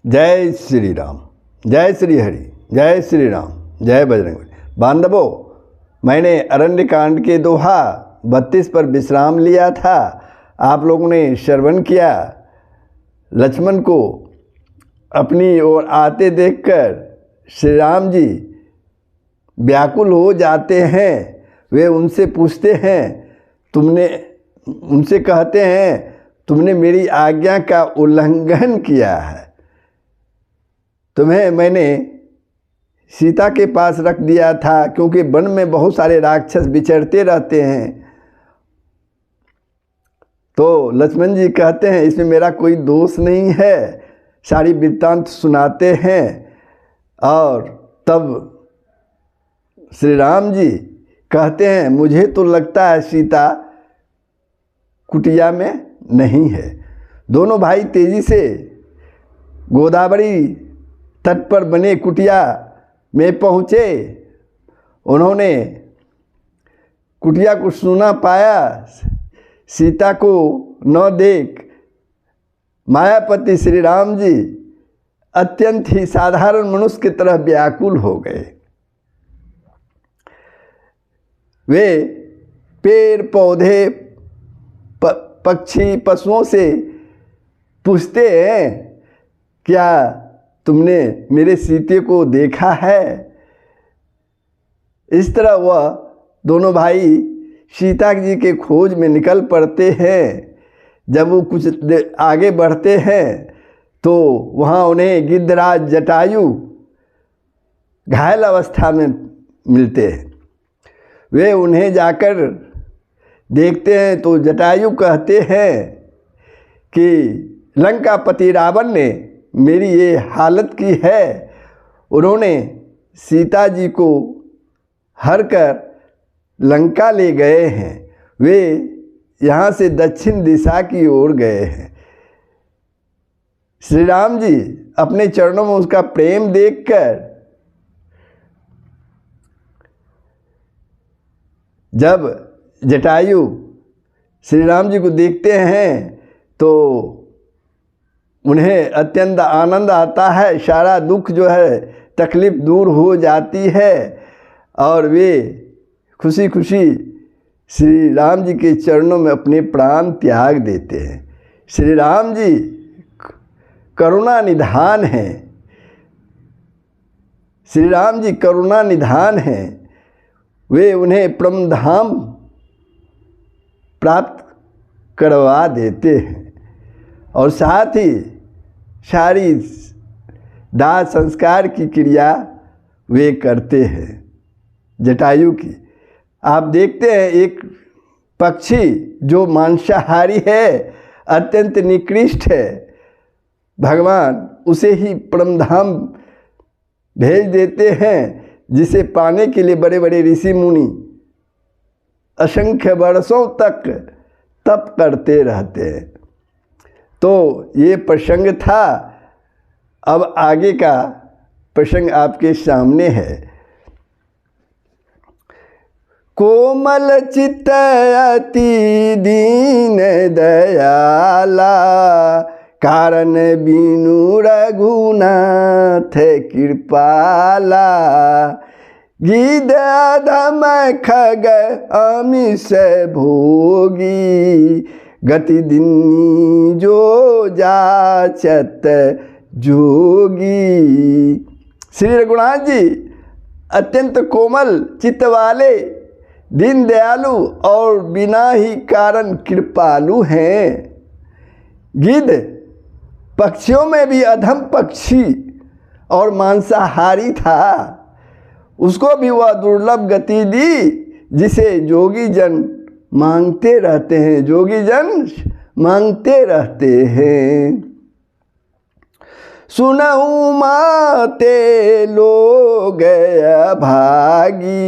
जय श्री राम, जय श्री हरि, जय श्री राम, जय बजरंगबली। बांधवों, मैंने अरण्य कांड के दोहा 32 पर विश्राम लिया था। आप लोगों ने श्रवण किया। लक्ष्मण को अपनी ओर आते देखकर श्री राम जी व्याकुल हो जाते हैं। वे उनसे पूछते हैं, उनसे कहते हैं, तुमने मेरी आज्ञा का उल्लंघन किया है। तुम्हें मैंने सीता के पास रख दिया था, क्योंकि वन में बहुत सारे राक्षस विचरते रहते हैं। तो लक्ष्मण जी कहते हैं, इसमें मेरा कोई दोष नहीं है। सारी वृत्तांत सुनाते हैं। और तब श्री राम जी कहते हैं, मुझे तो लगता है सीता कुटिया में नहीं है। दोनों भाई तेजी से गोदावरी तट पर बने कुटिया में पहुँचे। उन्होंने कुटिया को सुना पाया। सीता को न देख मायापति श्री राम जी अत्यंत ही साधारण मनुष्य की तरह व्याकुल हो गए। वे पेड़ पौधे पक्षी पशुओं से पूछते हैं, क्या तुमने मेरे सीते को देखा है? इस तरह वह दोनों भाई सीता जी के खोज में निकल पड़ते हैं। जब वो कुछ आगे बढ़ते हैं तो वहाँ उन्हें गिद्धराज जटायु घायल अवस्था में मिलते हैं। वे उन्हें जाकर देखते हैं तो जटायु कहते हैं कि लंकापति रावण ने मेरी ये हालत की है। उन्होंने सीता जी को हर कर लंका ले गए हैं। वे यहाँ से दक्षिण दिशा की ओर गए हैं। श्री राम जी अपने चरणों में उसका प्रेम देखकर जब जटायु श्री राम जी को देखते हैं तो उन्हें अत्यंत आनंद आता है। सारा दुख जो है, तकलीफ दूर हो जाती है और वे खुशी खुशी श्री राम जी के चरणों में अपने प्राण त्याग देते हैं। श्री राम जी करुणा निधान हैं। श्री राम जी करुणा निधान हैं। वे उन्हें परमधाम प्राप्त करवा देते हैं और साथ ही सारी दाह संस्कार की क्रिया वे करते हैं जटायु की। आप देखते हैं, एक पक्षी जो मांसाहारी है, अत्यंत निकृष्ट है, भगवान उसे ही परमधाम भेज देते हैं, जिसे पाने के लिए बड़े बड़े ऋषि मुनि असंख्य वर्षों तक तप करते रहते हैं। तो ये प्रसंग था। अब आगे का प्रसंग आपके सामने है। कोमल चित्त अति दीन दयाला, कारण बीनु रघुनाथ कृपाला। गिद्ध अधम खग अमिष भोगी, गति दिन्नी जो जाचत जोगी। श्री रघुनाथ जी अत्यंत कोमल चित्त वाले, दीन दयालु और बिना ही कारण कृपालु हैं। गिद्ध पक्षियों में भी अधम पक्षी और मांसाहारी था। उसको भी वह दुर्लभ गति दी, जिसे जोगी जन मांगते रहते हैं। जोगी जन मांगते रहते हैं। सुनहु माते लोग भागी,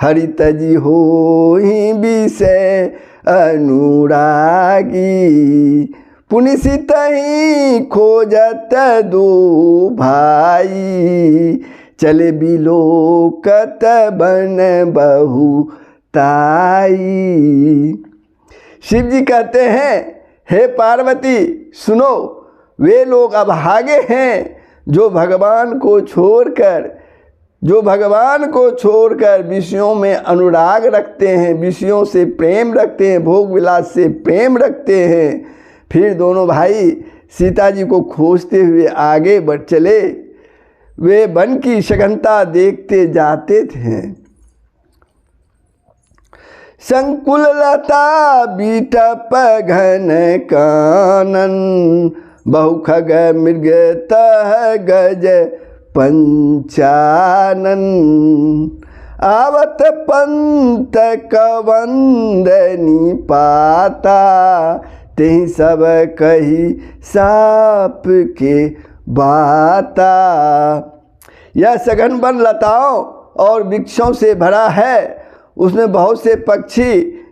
हरि तजी होहि विषय अनुरागी। पुनि सितहि खोजत दो भाई, चले बिलोकत बन बहु ताई। शिव जी कहते हैं, हे पार्वती सुनो, वे लोग अभागे हैं जो भगवान को छोड़कर विषयों में अनुराग रखते हैं, विषयों से प्रेम रखते हैं, भोग विलास से प्रेम रखते हैं। फिर दोनों भाई सीता जी को खोजते हुए आगे बढ़ चले। वे वन की सघनता देखते जाते थे। संकुल लता बीटप घन कानन, बहुखग मृग तह गज पंचानन। आवत पंत कवंदनी पाता, तेहि सब कही साप के बाता। यह सघन वन लताओं और वृक्षों से भरा है। उसमें बहुत से पक्षी,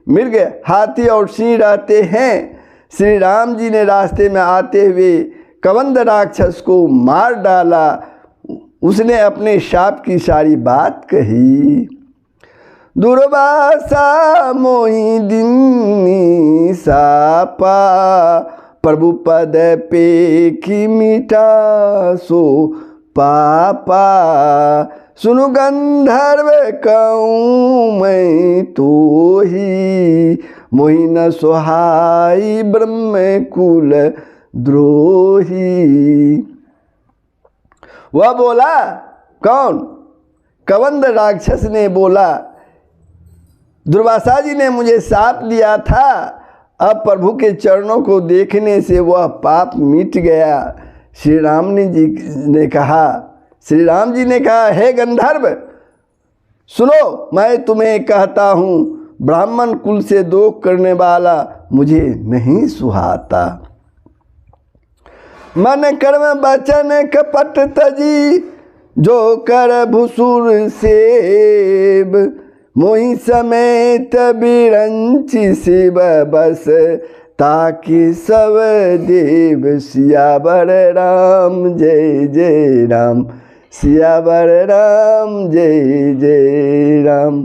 मृग, हाथी और सिंह रहते हैं। श्री राम जी ने रास्ते में आते हुए कबंध राक्षस को मार डाला। उसने अपने शाप की सारी बात कही। दुर्वासा मोहि दिन्नी सापा, प्रभु पद पेखी मीठा सो पापा। सुनु गंधर्व कहूँ मैं तो ही, मोहि न सोहाई ब्रह्म कुल द्रोही। वह बोला, कौन? कबंध राक्षस ने बोला, दुर्वासा जी ने मुझे शाप दिया था, अब प्रभु के चरणों को देखने से वह पाप मिट गया। श्री राम जी ने कहा, हे गंधर्व सुनो, मैं तुम्हें कहता हूँ, ब्राह्मण कुल से दोष करने वाला मुझे नहीं सुहाता। मन कर्म वचन कपट तजी, जो कर भुसुर सेब। मोहि समेत बिरंचि शिव बस, ताकि सब देव। सियावर राम जय जय राम, सियावर राम जय जय राम।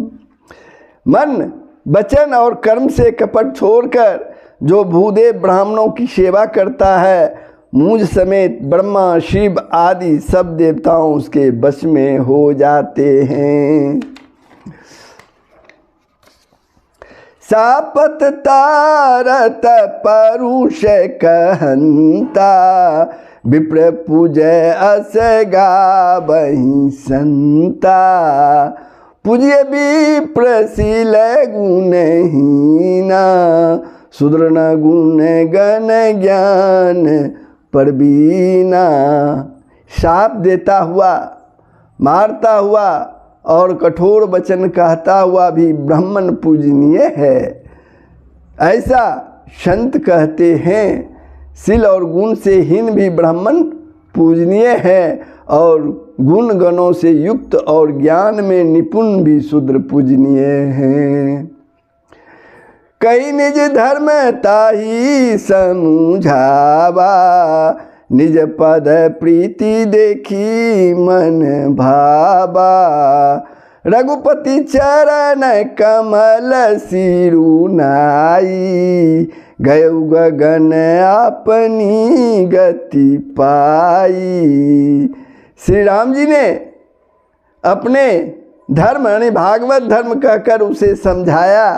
मन, वचन और कर्म से कपट छोड़कर जो भूदेव ब्राह्मणों की सेवा करता है, मुझ समेत ब्रह्मा, शिव आदि सब देवताओं उसके वश में हो जाते हैं। सापत तारत परुष कहंता, विप्र पूजय अस गावहि संता। पूज्य विप्रशील गुणहीना, सुदृढ़ गुण गण ज्ञान परवीना। शाप देता हुआ, मारता हुआ और कठोर वचन कहता हुआ भी ब्राह्मण पूजनीय है, ऐसा संत कहते हैं। शील और गुण से हीन भी ब्राह्मण पूजनीय है, और गुण गणों से युक्त और ज्ञान में निपुण भी शूद्र पूजनीय हैं। कई निज धर्म ताही समझावा, निज पद प्रीति देखी मन भावा। रघुपति चरण कमल सिरु नाई, गयउ गगन अपनी गति पाई। श्री राम जी ने अपने धर्म यानी भागवत धर्म कहकर उसे समझाया।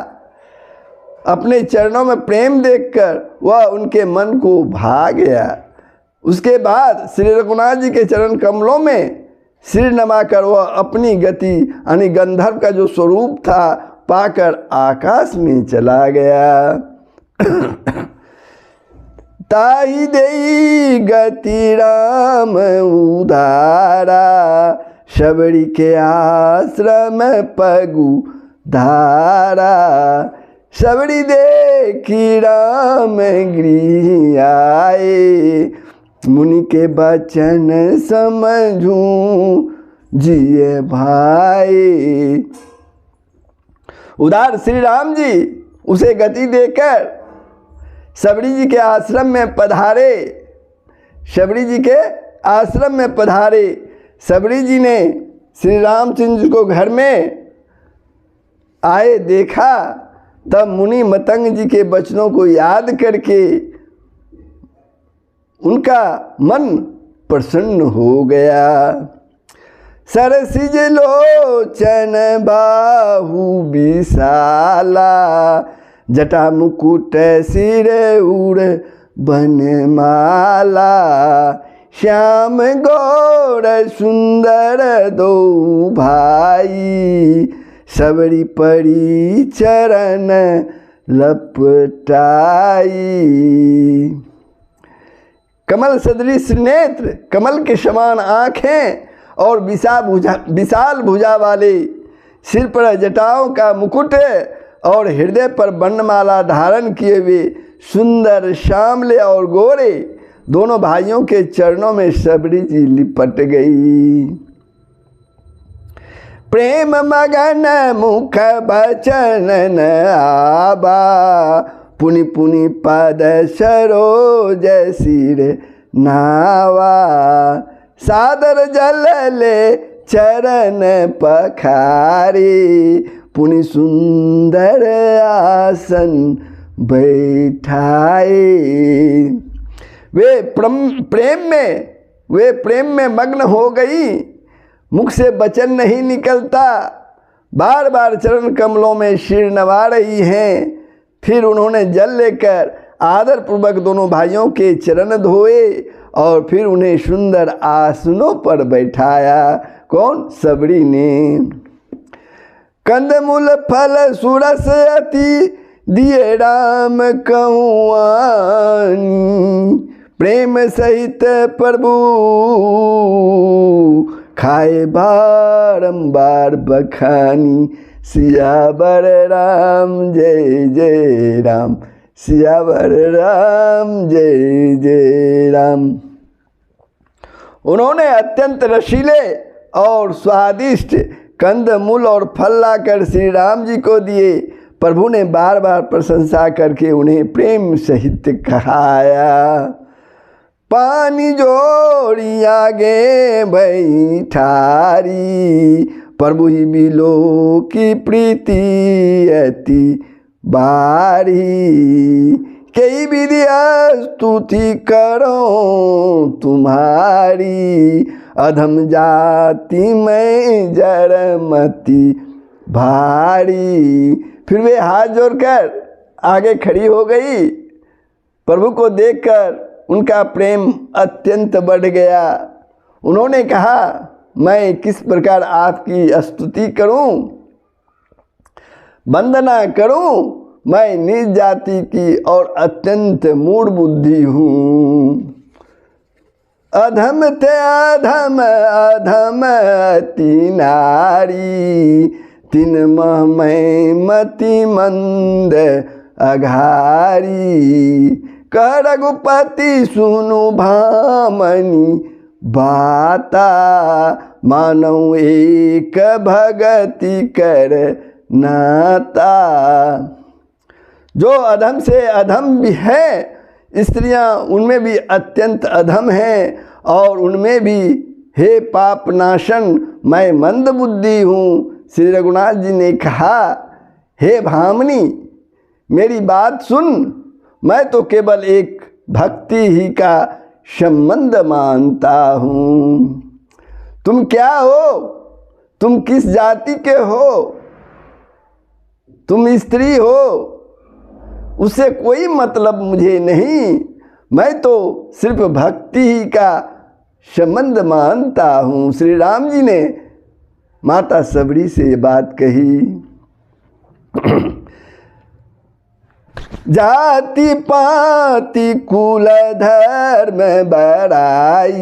अपने चरणों में प्रेम देखकर वह उनके मन को भा गया। उसके बाद श्री रघुनाथ जी के चरण कमलों में सिर नमाकर वह अपनी गति यानी गंधर्व का जो स्वरूप था पाकर आकाश में चला गया। ताई देई गति राम उधारा, शबरी के आश्रम पगु धारा। शबरी देखी राम गृह आए, मुनि के बचन समझूं जिए भाई। उधार श्री राम जी उसे गति देकर शबरी जी के आश्रम में पधारे। शबरी जी के आश्रम में पधारे। शबरी जी ने श्री रामचंद्र जी को घर में आए देखा, तब मुनि मतंग जी के वचनों को याद करके उनका मन प्रसन्न हो गया। सरसिज लोचन बाहु विशाला, जटा मुकुट सिर उड़ बनमाला, श्याम गौर सुंदर दो भाई, सबरी परी चरण लपटाई। कमल सदृश नेत्र, कमल के समान आँखें और विशाल भुजा वाले, सिर पर जटाओं का मुकुट और हृदय पर वर्णमाला धारण किए हुए सुंदर श्यामले और गोरे दोनों भाइयों के चरणों में सबरी जी लिपट गई। प्रेम मगन मुख बचन न आबा, पुनि पुनि पद सरोज सिर नावा, सादर जल ले चरण पखारे, पुनि सुंदर आसन बैठाए। वे प्रेम में मग्न हो गई, मुख से वचन नहीं निकलता, बार बार चरण कमलों में सिर नवा रही हैं। फिर उन्होंने जल लेकर आदर पूर्वक दोनों भाइयों के चरण धोए और फिर उन्हें सुंदर आसनों पर बैठाया। कौन? सबरी ने। कंदमूल फल सुरस अति दिए राम कहुआनी, प्रेम सहित प्रभु खाए बारंबार बखानी। सियावर राम जय जय राम, सियावर राम जय जय राम। उन्होंने अत्यंत रसीले और स्वादिष्ट कंदमूल और फल लाकर श्री राम जी को दिए। प्रभु ने बार बार प्रशंसा करके उन्हें प्रेम सहित खाया। पानी जोड़ी आगे बैठारी, प्रभु ही बिलो की प्रीति अति बारी। कई विधि स्तुति करो तुम्हारी, अधम जाति में जरमति भारी। फिर वे हाथ जोड़कर आगे खड़ी हो गई। प्रभु को देखकर उनका प्रेम अत्यंत बढ़ गया। उन्होंने कहा, मैं किस प्रकार आपकी स्तुति करूं, वंदना करूं। मैं निज जाति की और अत्यंत मूढ़ बुद्धि हूँ। अधम थे अधम अधम अति नारी, तिन मह मैं मति मंद अघारी। कर रघुपति सुनु भामनी बाता, मानव एक भगति कर नाता। जो अधम से अधम भी है, स्त्रियां उनमें भी अत्यंत अधम हैं और उनमें भी हे पाप नाशन मैं मंद बुद्धि हूँ। श्री रघुनाथ जी ने कहा, हे भामनी मेरी बात सुन, मैं तो केवल एक भक्ति ही का संबंध मानता हूँ। तुम क्या हो? तुम किस जाति के हो? तुम स्त्री हो? उससे कोई मतलब मुझे नहीं। मैं तो सिर्फ भक्ति ही का संबंध मानता हूँ। श्री राम जी ने माता सबरी से बात कही। जाति पाति कुल धर्म बड़ाई,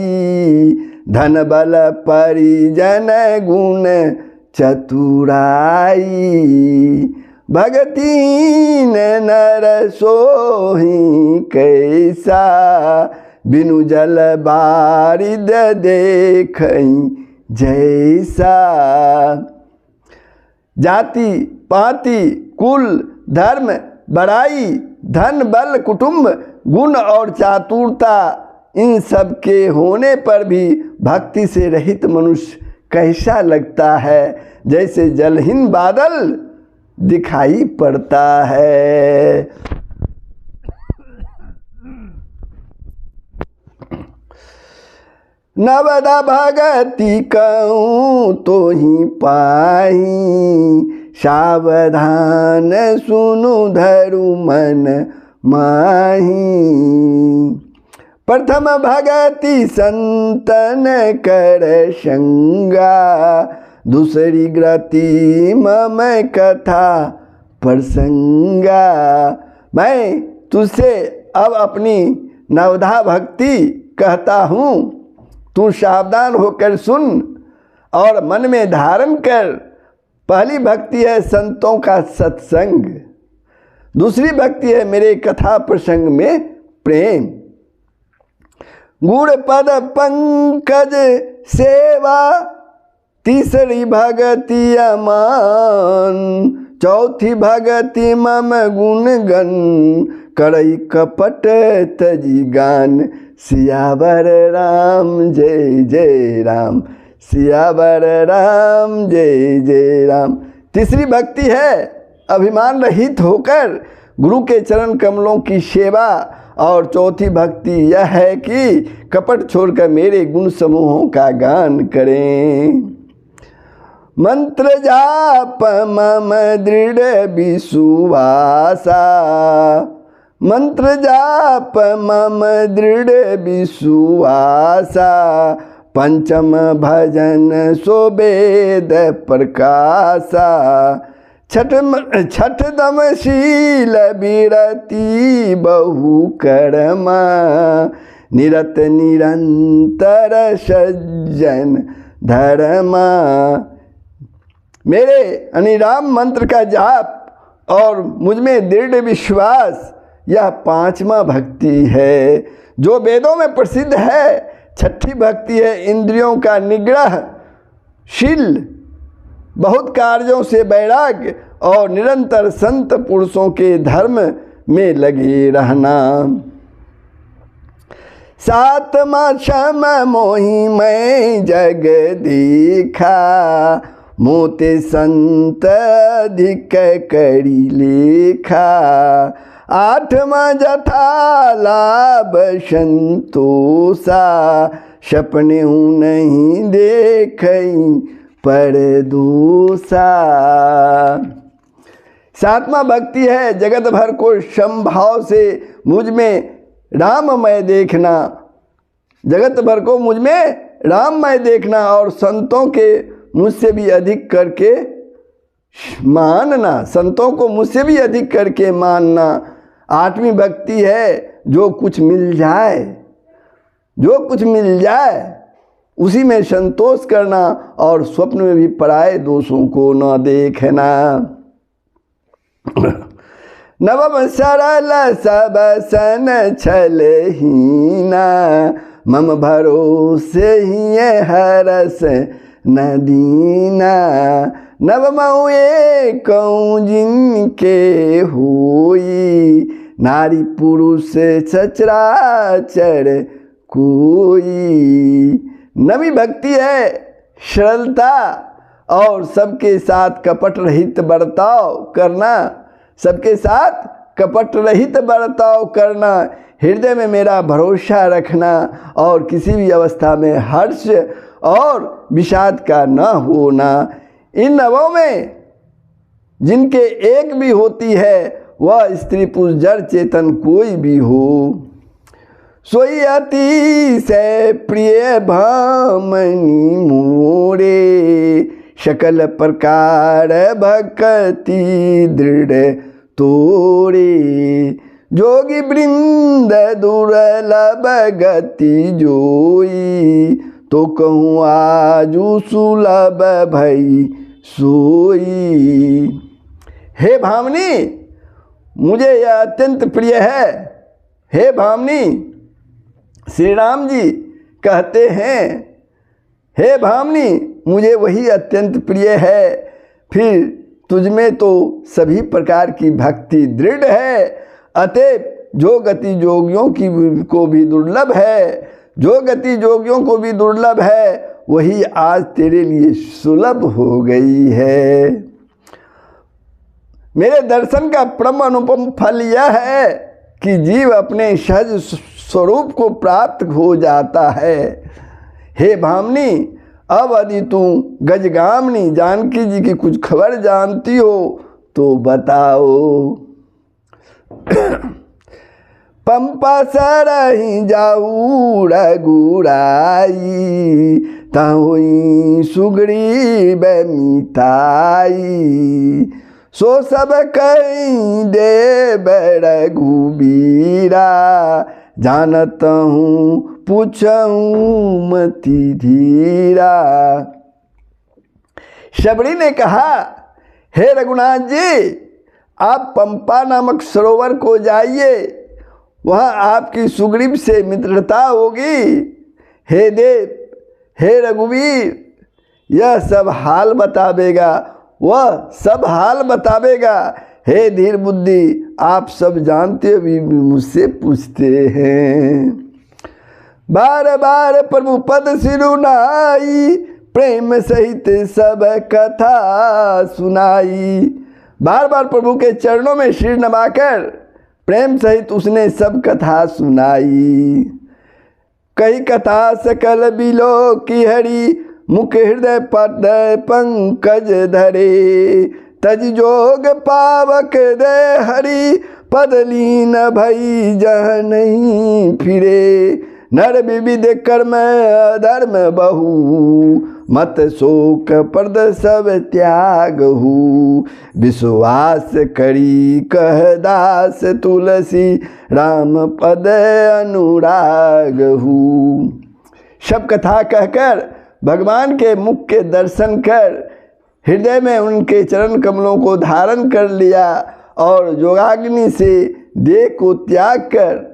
धन बल परिजन गुण चतुराई। भगतीन नर सोही कैसा, बिनु जल बारिद देखई जैसा। जाति पाति कुल धर्म बड़ाई, धन बल कुटुंब गुण और चातुरता, इन सब के होने पर भी भक्ति से रहित मनुष्य कैसा लगता है, जैसे जलहीन बादल दिखाई पड़ता है। नवदा भगति कहूँ तो ही पाही, सावधान सुनु धरु मन माही। प्रथम भगति संतन कर संगा, दूसरी गति मम कथा प्रसंगा। मैं तुझसे अब अपनी नवधा भक्ति कहता हूँ, तू सावधान होकर सुन और मन में धारण कर। पहली भक्ति है संतों का सत्संग, दूसरी भक्ति है मेरे कथा प्रसंग में प्रेम। गुण पद पंकज सेवा, तीसरी भगति अमान, चौथी भगति मम गुण गण, करई कपट तजी गान। सियावर राम जय जय राम, सियावर राम जय जय राम। तीसरी भक्ति है अभिमान रहित होकर गुरु के चरण कमलों की सेवा, और चौथी भक्ति यह है कि कपट छोड़कर मेरे गुण समूहों का गान करें। मंत्र जाप मम दृढ़ विश्वासा, मंत्र जाप मम दृढ़ विश्वासा, पंचम भजन सो वेद प्रकाशा। छठ दम शील विरति बहु कर्मा, निरत निरंतर सज्जन धर्मा। मेरे अनिराम मंत्र का जाप और मुझ में दृढ़ विश्वास, यह पांचवा भक्ति है जो वेदों में प्रसिद्ध है। छठी भक्ति है इंद्रियों का निग्रह, शील, बहुत कार्यों से वैराग्य और निरंतर संत पुरुषों के धर्म में लगे रहना। सातमा क्षम मोहि मैं जग देखा, मोते संत अधिक करी लेखा। आठवां जथा लाभ संतोषा, सपने नहीं देखई पर दोषा। सातवां भक्ति है जगत भर को समभाव से मुझ में राममय देखना, जगत भर को मुझ में राममय देखना और संतों के मुझसे भी अधिक करके मानना, संतों को मुझसे भी अधिक करके मानना। आठवीं भक्ति है जो कुछ मिल जाए, जो कुछ मिल जाए उसी में संतोष करना और स्वप्न में भी पराये दोषों को न देखना। नवम सरल सब सन छलहीना, मम भरोसे ही हरस न दीना। नवमऊ एकऊ जिनके होई, नारी पुरुष सचराचर कोई। नवी भक्ति है सरलता और सबके साथ कपट रहित बर्ताव करना, सबके साथ कपट रहित बर्ताव करना। हृदय में मेरा भरोसा रखना और किसी भी अवस्था में हर्ष और विषाद का न होना। इन नवों में जिनके एक भी होती है वह स्त्री पुरुष जड़ चेतन कोई भी हो, सोई अति से प्रिय भामनी मोरे। सकल प्रकार भक्ति दृढ़ तोरे, जोगी वृंद दुर्लभ गति जोई। तो कहूँ आजू सुलभ भई सोई। हे भामनी, मुझे यह अत्यंत प्रिय है। हे भामनी, श्री राम जी कहते हैं, हे भामनी मुझे वही अत्यंत प्रिय है। फिर तुझमें तो सभी प्रकार की भक्ति दृढ़ है, अतएव जो गति जोगियों की को भी दुर्लभ है, जो गति जोगियों को भी दुर्लभ है वही आज तेरे लिए सुलभ हो गई है। मेरे दर्शन का परम अनुपम फल यह है कि जीव अपने सहज स्वरूप को प्राप्त हो जाता है। हे भामनी, अब यदि तू गजगामनी जानकी जी की कुछ खबर जानती हो तो बताओ। पंपा सरहि जाऊ रघुराई, तहुई सुग्रीव मिताई। सो सब कहीं देव रघुबीरा, जानत हूँ पूछूं मति धीरा। शबरी ने कहा, हे रघुनाथ जी, आप पंपा नामक सरोवर को जाइए, वहाँ आपकी सुग्रीव से मित्रता होगी। हे देव, हे रघुवीर, यह सब हाल बतावेगा, वह सब हाल बतावेगा। हे धीर बुद्धि, आप सब जानते हुए भी मुझसे पूछते हैं। बार बार प्रभु पद सिरुनाई, प्रेम सहित सब कथा सुनाई। बार बार प्रभु के चरणों में सिर नवाकर प्रेम सहित उसने सब कथा सुनाई। कई कथा सकल बिलो की हरि, मुख हृदय पद पंकज धरे। तज जोग पावक दे हरि, पद लीन भई जह नहीं फिरे। नर विविध कर्म अधर्म बहु, मत शोक प्रद सब त्यागहु। विश्वास करी कह दास, तुलसी राम पद अनुरागहु। शब कथा कहकर भगवान के मुख के दर्शन कर हृदय में उनके चरण कमलों को धारण कर लिया और योगाग्नि से देह को त्याग कर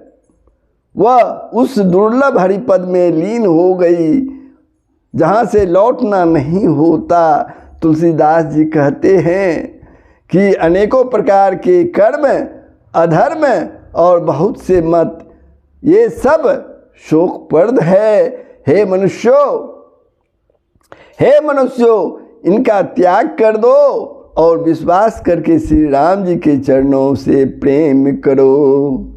वह उस दुर्लभ हरिपद में लीन हो गई जहाँ से लौटना नहीं होता। तुलसीदास जी कहते हैं कि अनेकों प्रकार के कर्म, अधर्म और बहुत से मत, ये सब शोकप्रद है। हे मनुष्यों, इनका त्याग कर दो और विश्वास करके श्री राम जी के चरणों से प्रेम करो।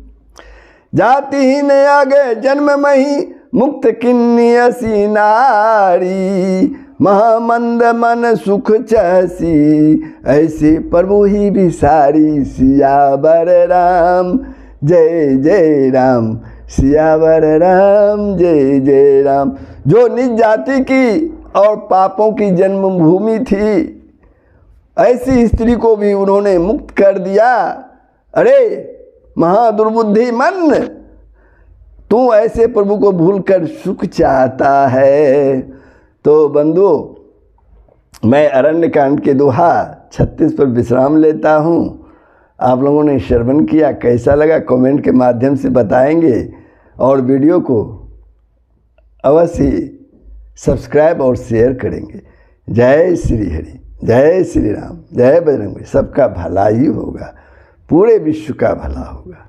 जातिहीन आगे जन्म मही, मुक्त किन्नी असी नारी। महामंद मन सुख चहसी, ऐसे प्रभु ही विसारी। सियावर राम जय जय राम, सियावर राम जय जय राम। जो निज जाति की और पापों की जन्मभूमि थी, ऐसी स्त्री को भी उन्होंने मुक्त कर दिया। अरे महादुर्बुद्धि मन, तू ऐसे प्रभु को भूलकर सुख चाहता है। तो बंधुओं, मैं अरण्यकांड के दोहा 36 पर विश्राम लेता हूँ। आप लोगों ने श्रवण किया, कैसा लगा कमेंट के माध्यम से बताएंगे और वीडियो को अवश्य सब्सक्राइब और शेयर करेंगे। जय श्री हरि, जय श्री राम, जय बजरंग बली। सबका भला ही होगा, पूरे विश्व का भला होगा।